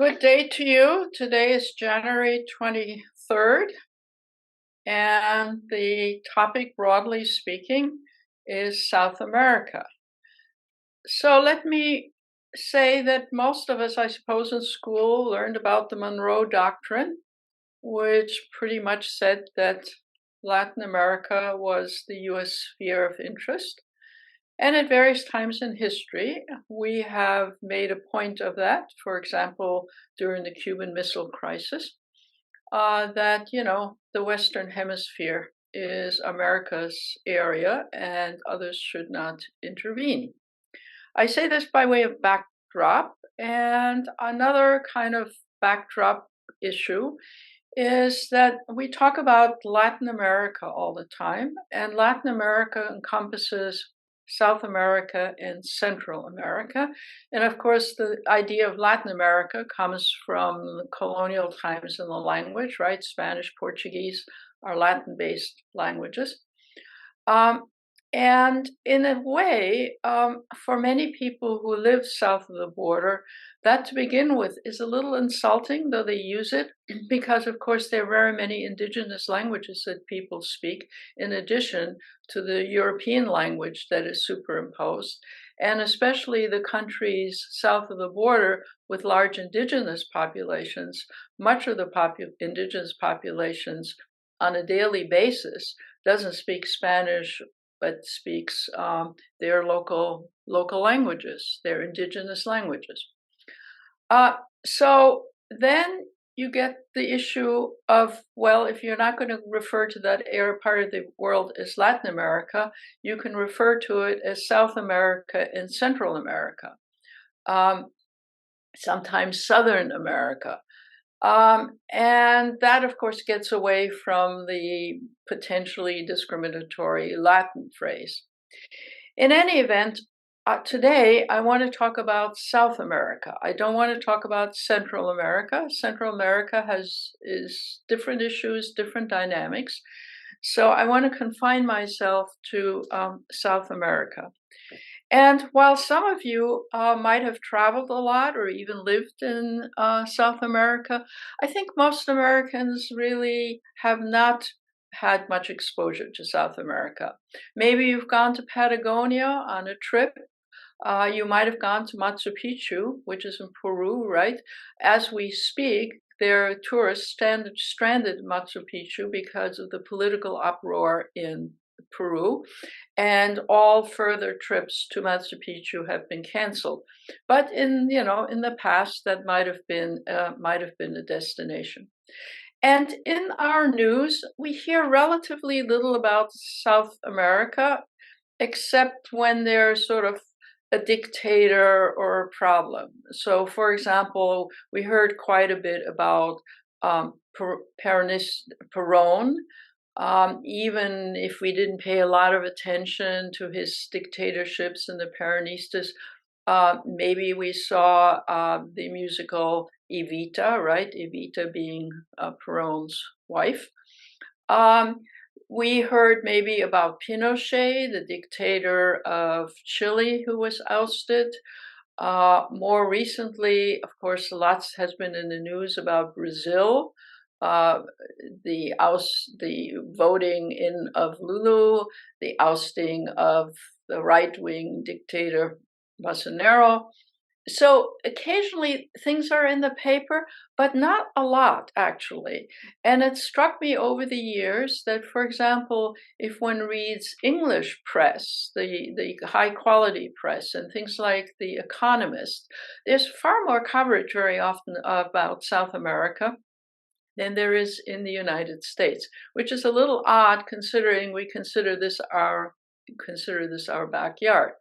Good day to you. Today is January 23rd, and the topic, broadly speaking, is South America. So let me say that most of us, I suppose, in school learned about the Monroe Doctrine, which pretty much said that Latin America was the U.S. sphere of interest. And at various times in history, we have made a point of that. For example, during the Cuban Missile Crisis, that, the Western Hemisphere is America's area and others should not intervene. I say this by way of backdrop, and another kind of backdrop issue is that we talk about Latin America all the time, and Latin America encompasses South America and Central America. And of course, the idea of Latin America comes from colonial times in the language, right? Spanish, Portuguese are Latin-based languages. And in a way, for many people who live south of the border, that to begin with is a little insulting, though they use it, because of course there are very many indigenous languages that people speak, in addition to the European language that is superimposed. And especially the countries south of the border with large indigenous populations, much of the indigenous populations on a daily basis doesn't speak Spanish, but speaks their local languages, their indigenous languages. So then you get the issue of, well, if you're not going to refer to that part of the world as Latin America, you can refer to it as South America and Central America, sometimes Southern America. And that, of course, gets away from the potentially discriminatory Latin phrase. In any event, today I want to talk about South America. I don't want to talk about Central America. Central America is different issues, different dynamics. So I want to confine myself to South America. And while some of you might have traveled a lot or even lived in South America, I think most Americans really have not had much exposure to South America. Maybe you've gone to Patagonia on a trip. You might have gone to Machu Picchu, which is in Peru, right? As we speak, there are tourists stranded in Machu Picchu because of the political uproar in Peru, and all further trips to Machu Picchu have been canceled. But in the past, that might have been a destination. And in our news, we hear relatively little about South America, except when there's sort of a dictator or a problem. So, for example, we heard quite a bit about Perón. Even if we didn't pay a lot of attention to his dictatorships and the Peronistas, maybe we saw the musical Evita, right? Evita being Perón's wife. We heard maybe about Pinochet, the dictator of Chile, who was ousted. More recently, of course, lots has been in the news about Brazil. The voting in of Lula, the ousting of the right-wing dictator Bolsonaro. So occasionally things are in the paper, but not a lot, actually. And it struck me over the years that, for example, if one reads English press, the high-quality press, and things like The Economist, there's far more coverage very often about South America than there is in the United States, which is a little odd considering we consider this our backyard.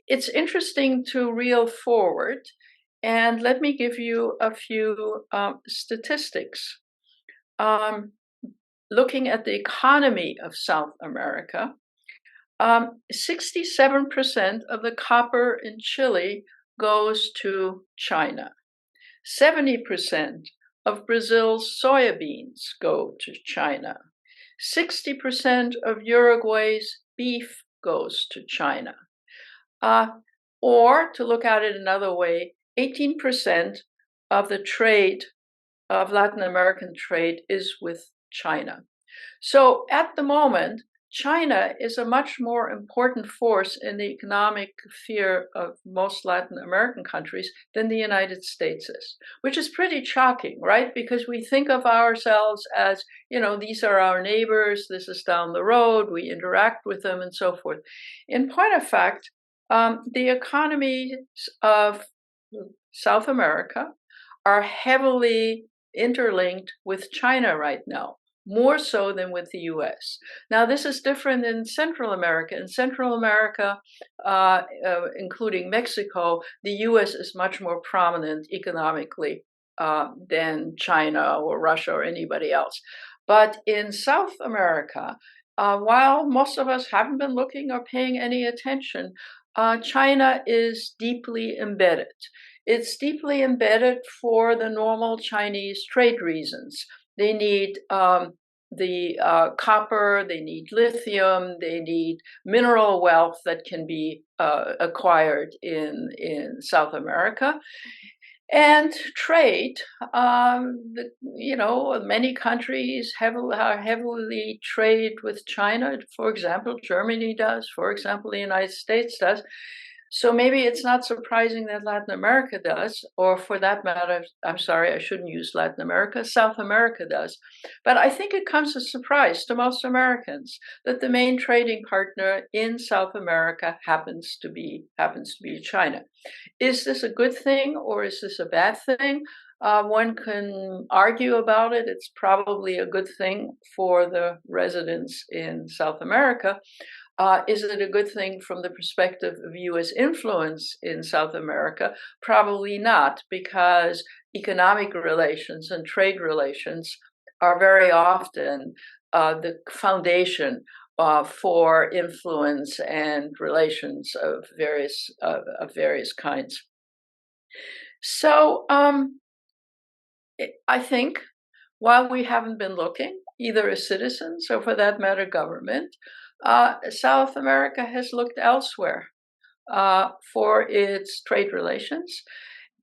It's interesting to reel forward, and let me give you a few statistics. Looking at the economy of South America, 67% of the copper in Chile goes to China. 70% of Brazil's soybeans go to China. 60% of Uruguay's beef goes to China. Or to look at it another way, 18% of the trade, of Latin American trade, is with China. So at the moment, China is a much more important force in the economic sphere of most Latin American countries than the United States is, which is pretty shocking, right? Because we think of ourselves as, these are our neighbors, this is down the road, we interact with them, and so forth. In point of fact, the economies of South America are heavily interlinked with China right now, more so than with the US. Now, this is different in Central America. In Central America, including Mexico, the US is much more prominent economically than China or Russia or anybody else. But in South America, while most of us haven't been looking or paying any attention, China is deeply embedded. It's deeply embedded for the normal Chinese trade reasons. They need the copper, they need lithium, they need mineral wealth that can be acquired in South America. And trade, many countries heavily trade with China. For example, Germany does. For example, the United States does. So maybe it's not surprising that Latin America does, or for that matter, I'm sorry, I shouldn't use Latin America, South America does. But I think it comes as a surprise to most Americans that the main trading partner in South America happens to be China. Is this a good thing or is this a bad thing? One can argue about it. It's probably a good thing for the residents in South America. Is it a good thing from the perspective of US influence in South America? Probably not, because economic relations and trade relations are very often the foundation for influence and relations of various kinds. So I think while we haven't been looking, either as citizens or for that matter government, South America has looked elsewhere for its trade relations.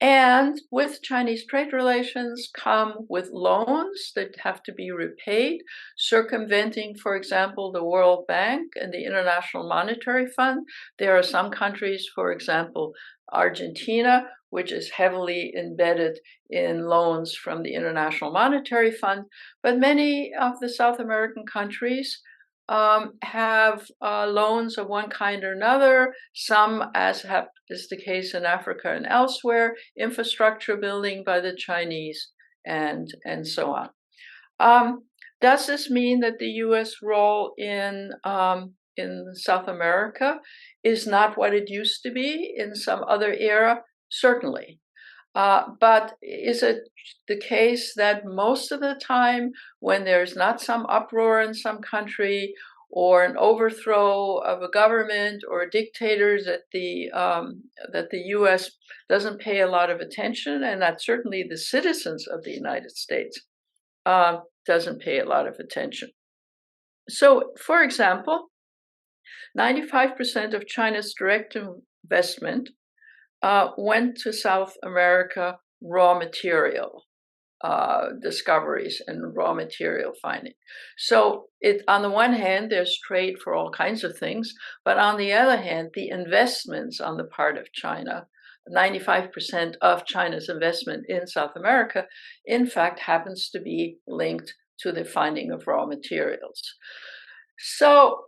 And with Chinese trade relations come with loans that have to be repaid, circumventing, for example, the World Bank and the International Monetary Fund. There are some countries, for example, Argentina, which is heavily embedded in loans from the International Monetary Fund. But many of the South American countries have loans of one kind or another, some, as is the case in Africa and elsewhere, infrastructure building by the Chinese, and so on. Does this mean that the U.S. role in South America is not what it used to be in some other era? Certainly. But is it the case that most of the time, when there's not some uproar in some country or an overthrow of a government or a dictator, that the U.S. doesn't pay a lot of attention, and that certainly the citizens of the United States doesn't pay a lot of attention? So, for example, 95% of China's direct investment went to South America raw material discoveries and raw material finding. So on the one hand, there's trade for all kinds of things, but on the other hand, the investments on the part of China, 95% of China's investment in South America, in fact, happens to be linked to the finding of raw materials. So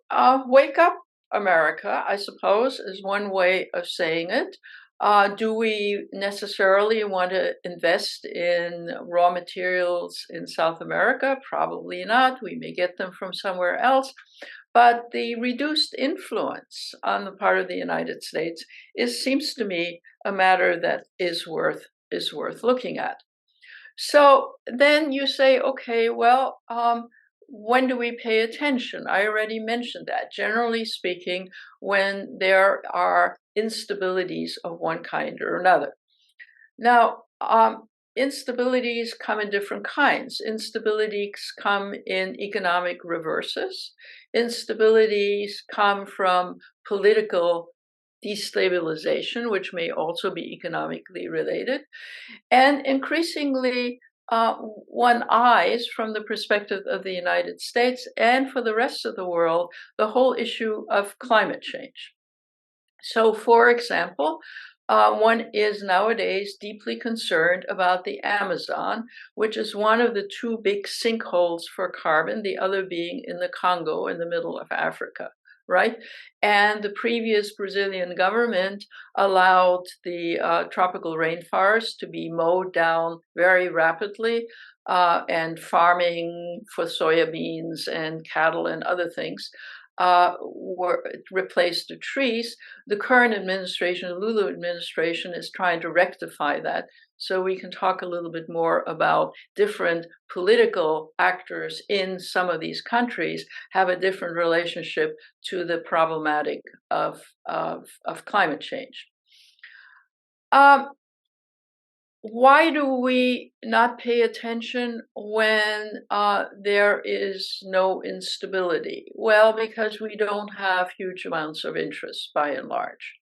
wake up, America, I suppose, is one way of saying it. Do we necessarily want to invest in raw materials in South America? Probably not. We may get them from somewhere else. But the reduced influence on the part of the United States seems to me a matter that is worth looking at. So then you say, okay, well, when do we pay attention? I already mentioned that. Generally speaking, when there are instabilities of one kind or another. Now, instabilities come in different kinds. Instabilities come in economic reverses. Instabilities come from political destabilization, which may also be economically related, and increasingly one eyes from the perspective of the United States and for the rest of the world, the whole issue of climate change. So, for example, one is nowadays deeply concerned about the Amazon, which is one of the two big sinkholes for carbon, the other being in the Congo in the middle of Africa, right? And the previous Brazilian government allowed the tropical rainforest to be mowed down very rapidly, and farming for soybeans and cattle and other things were replaced the trees. The current administration, the Lula administration, is trying to rectify that. So we can talk a little bit more about different political actors in some of these countries have a different relationship to the problematic of climate change. Why do we not pay attention when there is no instability? Well, because we don't have huge amounts of interest by and large.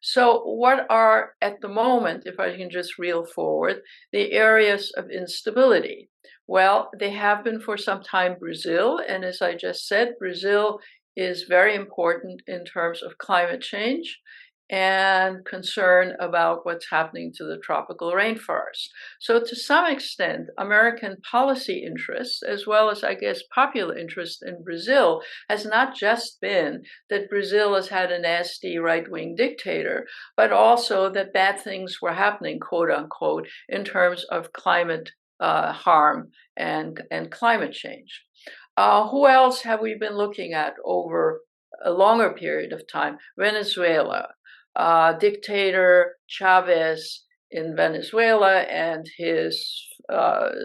So what are, at the moment, if I can just reel forward, the areas of instability? Well, they have been for some time Brazil, and as I just said, Brazil is very important in terms of climate change and concern about what's happening to the tropical rainforest. So to some extent, American policy interests, as well as, I guess, popular interest in Brazil, has not just been that Brazil has had a nasty right-wing dictator, but also that bad things were happening, quote unquote, in terms of climate harm and climate change. Who else have we been looking at over a longer period of time? Venezuela. Dictator Chavez in Venezuela and his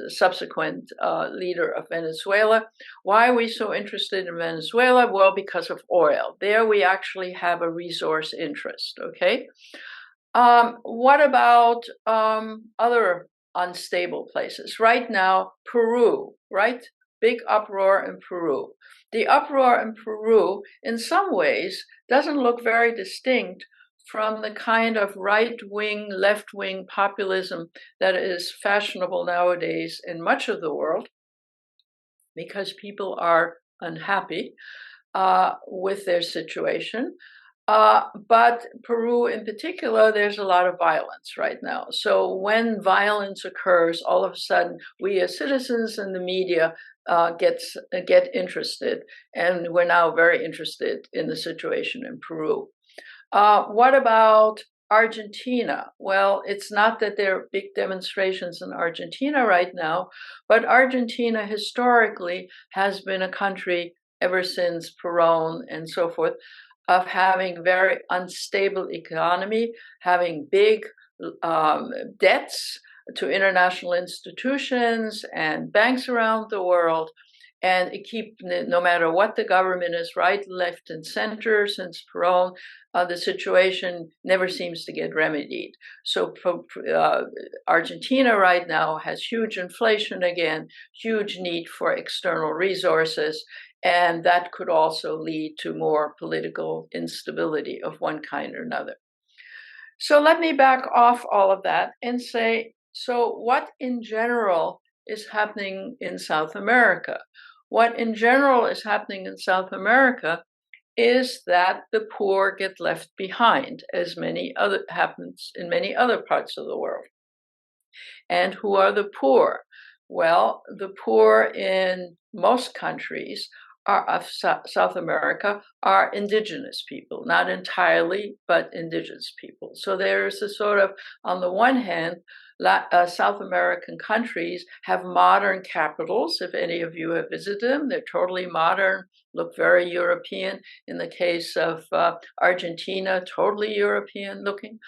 subsequent leader of Venezuela. Why are we so interested in Venezuela? Well, because of oil. There we actually have a resource interest, okay? What about other unstable places? Right now, Peru, right? Big uproar in Peru. The uproar in Peru, in some ways, doesn't look very distinct from the kind of right-wing, left-wing populism that is fashionable nowadays in much of the world, because people are unhappy with their situation. But Peru in particular, there's a lot of violence right now. So when violence occurs, all of a sudden, we as citizens and the media get interested, and we're now very interested in the situation in Peru. What about Argentina? Well, it's not that there are big demonstrations in Argentina right now, but Argentina historically has been a country ever since Perón and so forth of having very unstable economy, having big debts to international institutions and banks around the world. And no matter what the government is, right, left, and center since Perón, the situation never seems to get remedied. So Argentina right now has huge inflation again, huge need for external resources, and that could also lead to more political instability of one kind or another. So let me back off all of that and say, so what in general is happening in South America? What in general is happening in South America is that the poor get left behind, as happens in many other parts of the world. And who are the poor? Well, the poor in most countries of South America are indigenous people, not entirely, but indigenous people. So there's a sort of, on the one hand, South American countries have modern capitals. If any of you have visited them, they're totally modern, look very European. In the case of Argentina, totally European looking.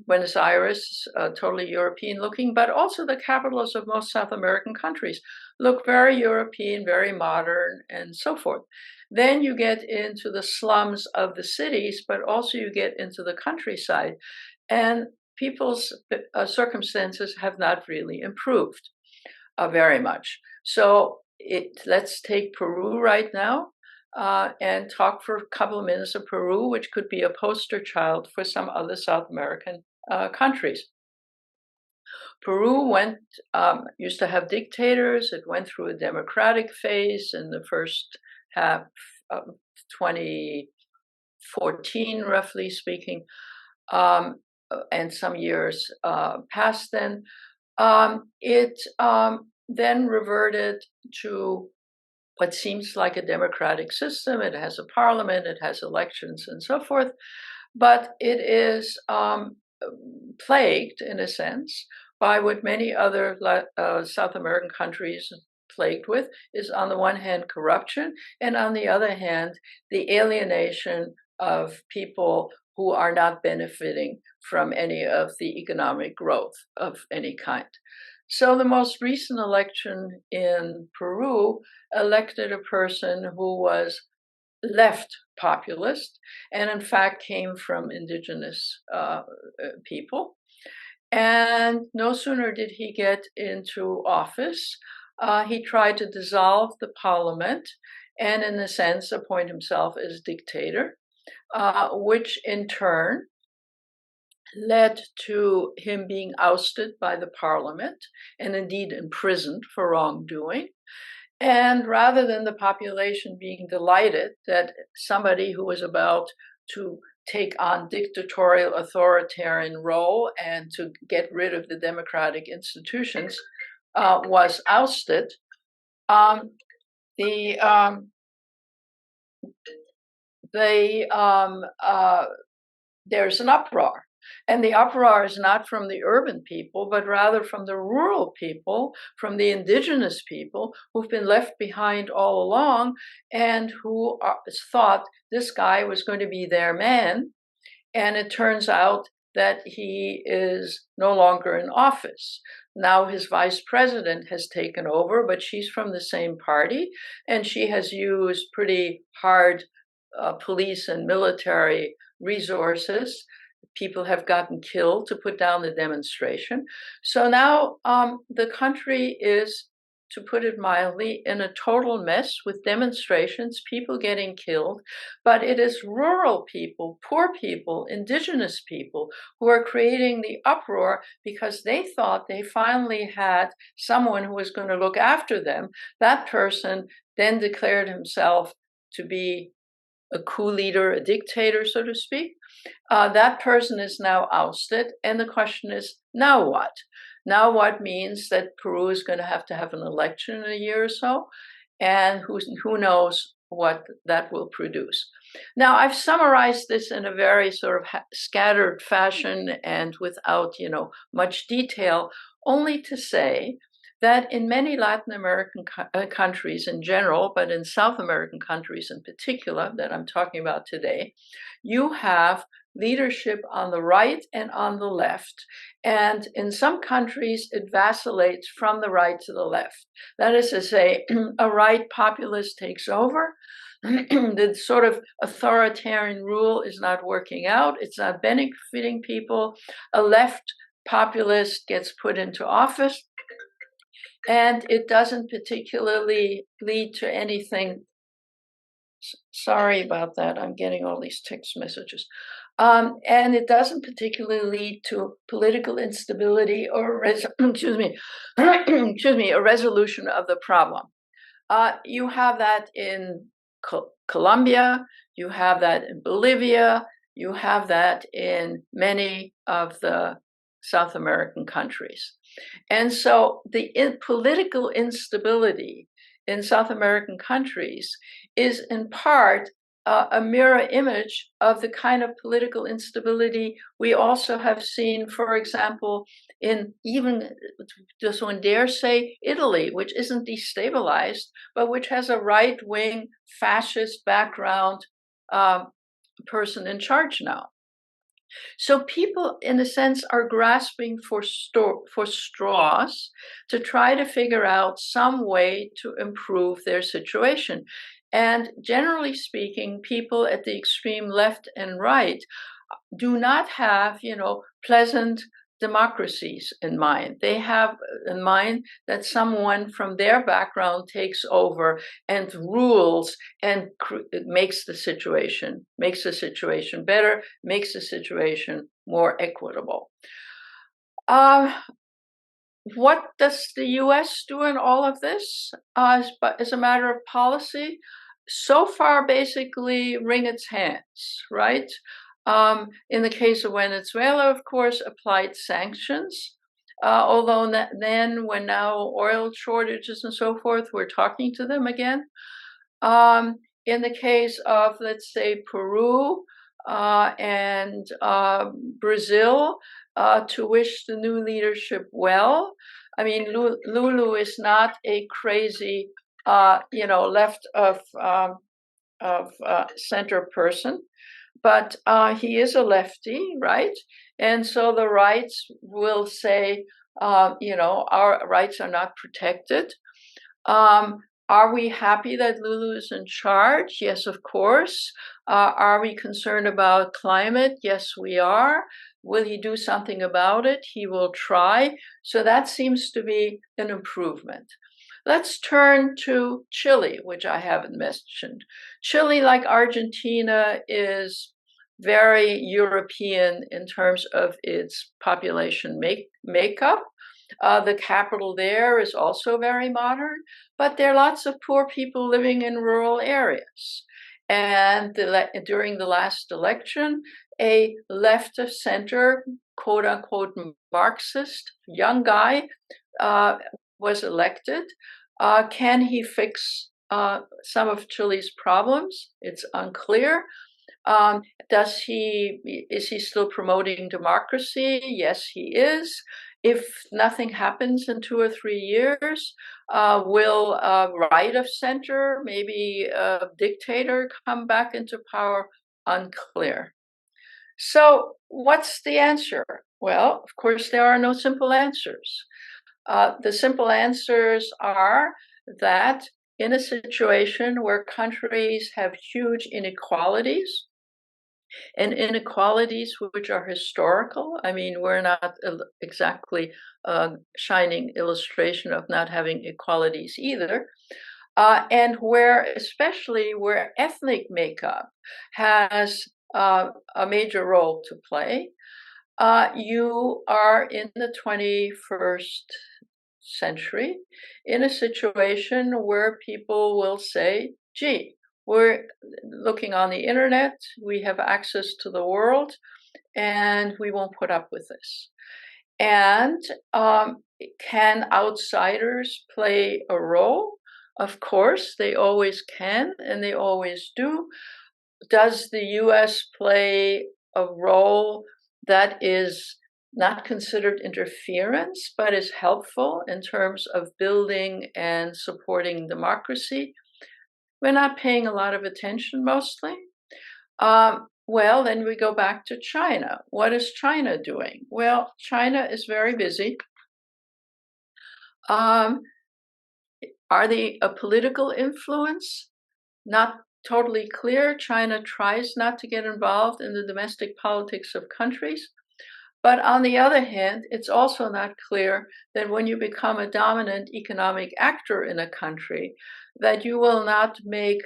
Buenos Aires, totally European looking, but also the capitals of most South American countries look very European, very modern, and so forth. Then you get into the slums of the cities, but also you get into the countryside, and people's circumstances have not really improved very much. So let's take Peru right now. and talk for a couple of minutes of Peru, which could be a poster child for some other South American countries. Peru used to have dictators. It went through a democratic phase in the first half of 2014, roughly speaking, and some years past then. It then reverted to what seems like a democratic system. It has a parliament, it has elections, and so forth, but it is plagued, in a sense, by what many other South American countries plagued with, is on the one hand corruption, and on the other hand the alienation of people who are not benefiting from any of the economic growth of any kind. So the most recent election in Peru elected a person who was left populist, and in fact came from indigenous people. And no sooner did he get into office, he tried to dissolve the parliament and, in a sense, appoint himself as dictator, which in turn led to him being ousted by the parliament and indeed imprisoned for wrongdoing. And rather than the population being delighted that somebody who was about to take on dictatorial authoritarian role and to get rid of the democratic institutions was ousted, there's an uproar. And the uproar is not from the urban people, but rather from the rural people, from the indigenous people who've been left behind all along and who thought this guy was going to be their man. And it turns out that he is no longer in office. Now his vice president has taken over, but she's from the same party, and she has used pretty hard police and military resources. People have gotten killed to put down the demonstration. So now the country is, to put it mildly, in a total mess with demonstrations, people getting killed. But it is rural people, poor people, indigenous people who are creating the uproar because they thought they finally had someone who was going to look after them. That person then declared himself to be a coup leader, a dictator, so to speak. That person is now ousted, and the question is, now what? Now what means that Peru is going to have an election in a year or so, and who knows what that will produce. Now, I've summarized this in a very sort of scattered fashion and without, much detail, only to say that in many Latin American countries in general, but in South American countries in particular that I'm talking about today, you have leadership on the right and on the left. And in some countries, it vacillates from the right to the left. That is to say, a right populist takes over. The sort of authoritarian rule is not working out. It's not benefiting people. A left populist gets put into office, and it doesn't particularly lead to anything. Sorry about that. I'm getting all these text messages. And it doesn't particularly lead to political instability or, excuse me, a resolution of the problem. You have that in Colombia, you have that in Bolivia, you have that in many of the South American countries. And so the political instability in South American countries is in part a mirror image of the kind of political instability we also have seen, for example, in even, does one dare say, Italy, which isn't destabilized, but which has a right-wing fascist background person in charge now. So people, in a sense, are grasping for straws to try to figure out some way to improve their situation. And generally speaking, people at the extreme left and right do not have, pleasant democracies in mind. They have in mind that someone from their background takes over and rules and makes the situation better, makes the situation more equitable. What does the U.S. do in all of this as a matter of policy? So far, basically wring its hands, right? In the case of Venezuela, of course, applied sanctions. Although then, when now oil shortages and so forth, we're talking to them again. In the case of, let's say, Peru and Brazil, to wish the new leadership well. I mean, Lulu is not a crazy, left of center person, but he is a lefty, right? And so the rights will say, our rights are not protected. Are we happy that Lulu is in charge? Yes, of course. Are we concerned about climate? Yes, we are. Will he do something about it? He will try. So that seems to be an improvement. Let's turn to Chile, which I haven't mentioned. Chile, like Argentina, is very European in terms of its population makeup. The capital there is also very modern, but there are lots of poor people living in rural areas. And during the last election, a left of center, quote unquote, Marxist young guy was elected. Can he fix some of Chile's problems? It's unclear. Is he still promoting democracy? Yes, he is. If nothing happens in 2 or 3 years, will right of center, maybe a dictator, come back into power? Unclear. So what's the answer? Well, of course, there are no simple answers. The simple answers are that in a situation where countries have huge inequalities, and inequalities which are historical. I mean, we're not exactly a shining illustration of not having equalities either. And especially where ethnic makeup has a major role to play, you are in the 21st century in a situation where people will say, gee, we're looking on the internet, we have access to the world, and we won't put up with this. And can outsiders play a role? Of course, they always can, and they always do. Does the US play a role that is not considered interference, but is helpful in terms of building and supporting democracy? We're not paying a lot of attention mostly. Well, then we go back to China. What is China doing? Well, China is very busy. Are they a political influence? Not totally clear. China tries not to get involved in the domestic politics of countries. But on the other hand, it's also not clear that when you become a dominant economic actor in a country, that you will not make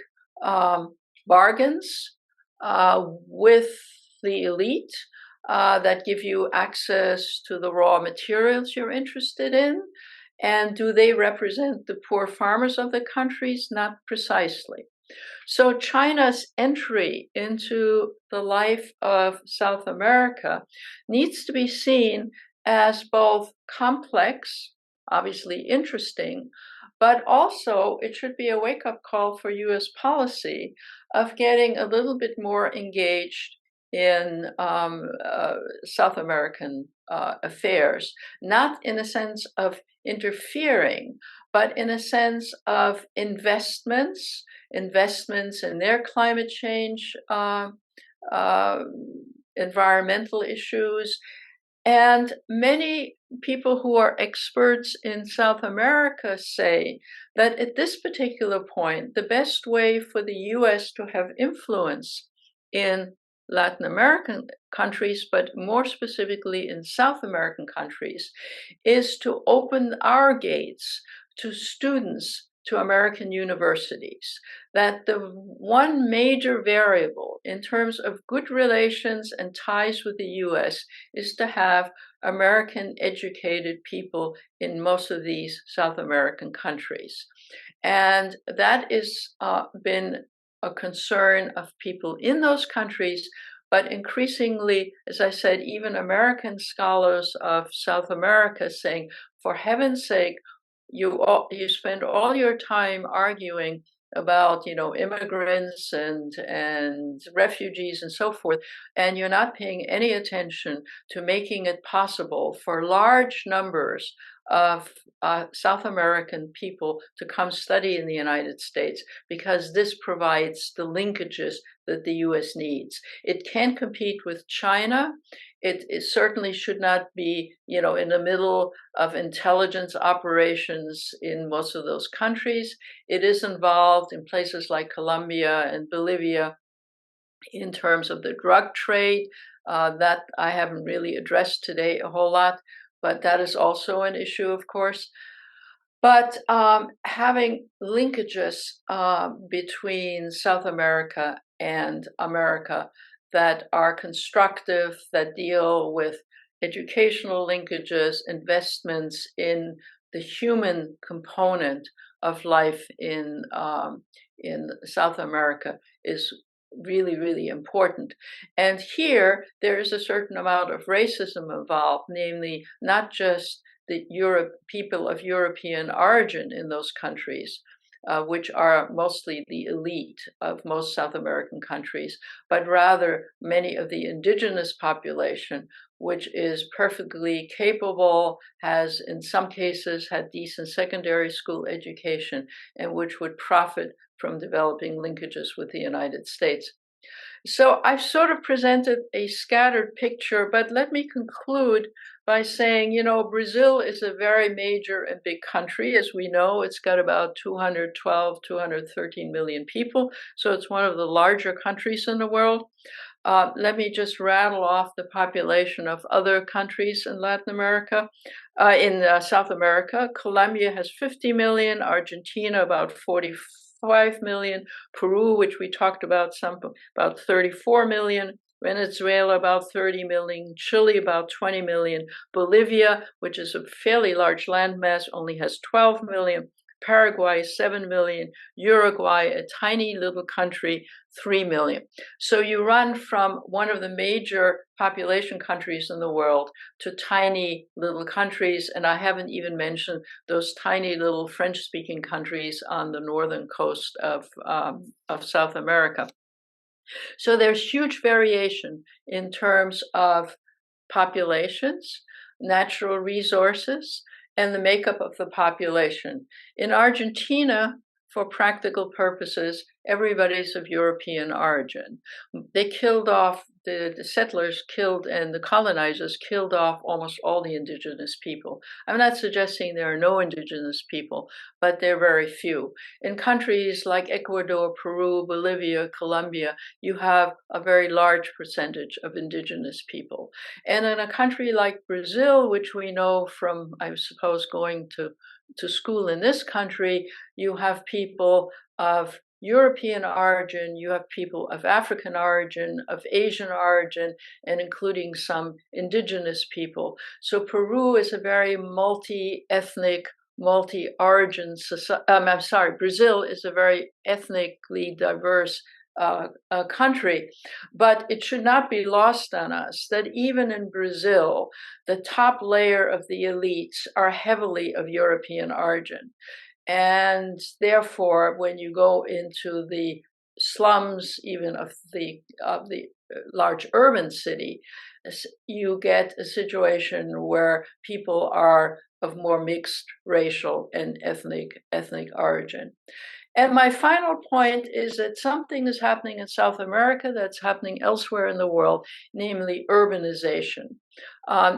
bargains with the elite that give you access to the raw materials you're interested in. And do they represent the poor farmers of the countries? Not precisely. So China's entry into the life of South America needs to be seen as both complex, obviously interesting, but also it should be a wake-up call for US policy of getting a little bit more engaged in South American affairs, not in a sense of interfering, but in a sense of investments in their climate change, environmental issues. And many people who are experts in South America say that at this particular point, the best way for the US to have influence in Latin American countries, but more specifically in South American countries, is to open our gates to students to American universities. That the one major variable in terms of good relations and ties with the US is to have American educated people in most of these South American countries. And that has been a concern of people in those countries, but increasingly, as I said, even American scholars of South America saying, for heaven's sake, you spend all your time arguing about immigrants and refugees and so forth, and you're not paying any attention to making it possible for large numbers of South American people to come study in the United States, because this provides the linkages that the US needs. It can't compete with China. It certainly should not be, in the middle of intelligence operations in most of those countries. It is involved in places like Colombia and Bolivia in terms of the drug trade that I haven't really addressed today a whole lot, but that is also an issue, of course. But having linkages between South America and America that are constructive, that deal with educational linkages, investments in the human component of life in South America is really, really important. And here, there is a certain amount of racism involved, namely, not just the people of European origin in those countries, which are mostly the elite of most South American countries, but rather many of the indigenous population, which is perfectly capable, has in some cases had decent secondary school education, and which would profit from developing linkages with the United States. So I've sort of presented a scattered picture, but let me conclude by saying, Brazil is a very major and big country. As we know, it's got about 212, 213 million people. So it's one of the larger countries in the world. Let me just rattle off the population of other countries in Latin America. In South America, Colombia has 50 million, Argentina about 45 million, Peru, which we talked about about 34 million, Venezuela about 30 million, Chile about 20 million, Bolivia, which is a fairly large landmass, only has 12 million, Paraguay 7 million, Uruguay, a tiny little country, 3 million. So you run from one of the major population countries in the world to tiny little countries, and I haven't even mentioned those tiny little French-speaking countries on the northern coast of South America. So there's huge variation in terms of populations, natural resources, and the makeup of the population. In Argentina, for practical purposes, everybody's of European origin. They killed off, the settlers killed, and the colonizers killed off almost all the indigenous people. I'm not suggesting there are no indigenous people, but they're very few. In countries like Ecuador, Peru, Bolivia, Colombia, you have a very large percentage of indigenous people. And in a country like Brazil, which we know from, I suppose, going to school in this country, you have people of European origin, you have people of African origin, of Asian origin, and including some indigenous people. So Peru is a very multi-ethnic, multi-origin society. Brazil is a very ethnically diverse country, but it should not be lost on us that even in Brazil, the top layer of the elites are heavily of European origin. And therefore, when you go into the slums, even of the large urban city, you get a situation where people are of more mixed racial and ethnic origin. And my final point is that something is happening in South America that's happening elsewhere in the world, namely urbanization.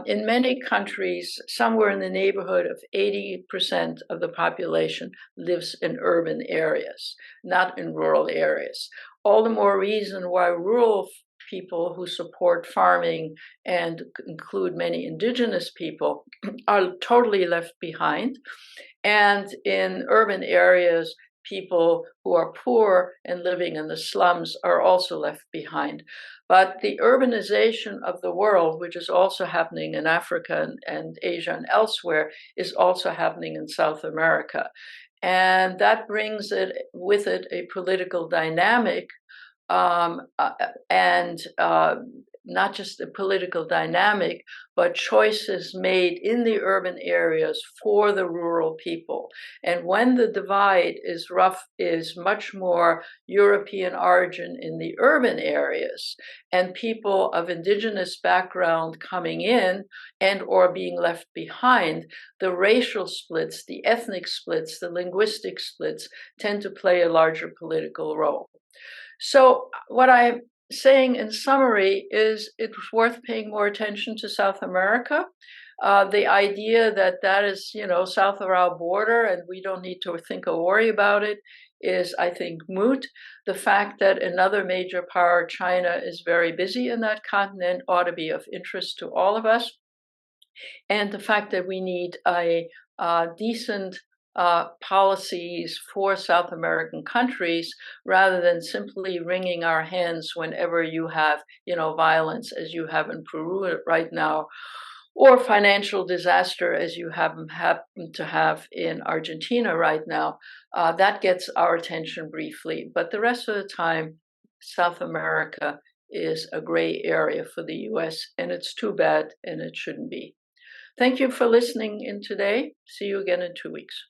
In many countries, somewhere in the neighborhood of 80% of the population lives in urban areas, not in rural areas. All the more reason why rural people who support farming and include many indigenous people are totally left behind. And in urban areas, people who are poor and living in the slums are also left behind. But the urbanization of the world, which is also happening in Africa and Asia and elsewhere, is also happening in South America. And that brings it with it a political dynamic, and not just a political dynamic, but choices made in the urban areas for the rural people. And when the divide is much more European origin in the urban areas, and people of indigenous background coming in and or being left behind, the racial splits, the ethnic splits, the linguistic splits tend to play a larger political role. So what I'm saying in summary is it's worth paying more attention to South America. The idea that that is, south of our border and we don't need to think or worry about it is, I think, moot. The fact that another major power, China, is very busy in that continent ought to be of interest to all of us. And the fact that we need a decent policies for South American countries rather than simply wringing our hands whenever you have, violence as you have in Peru right now, or financial disaster as you happen to have in Argentina right now. That gets our attention briefly, but the rest of the time, South America is a gray area for the US, and it's too bad, and it shouldn't be. Thank you for listening in today. See you again in 2 weeks.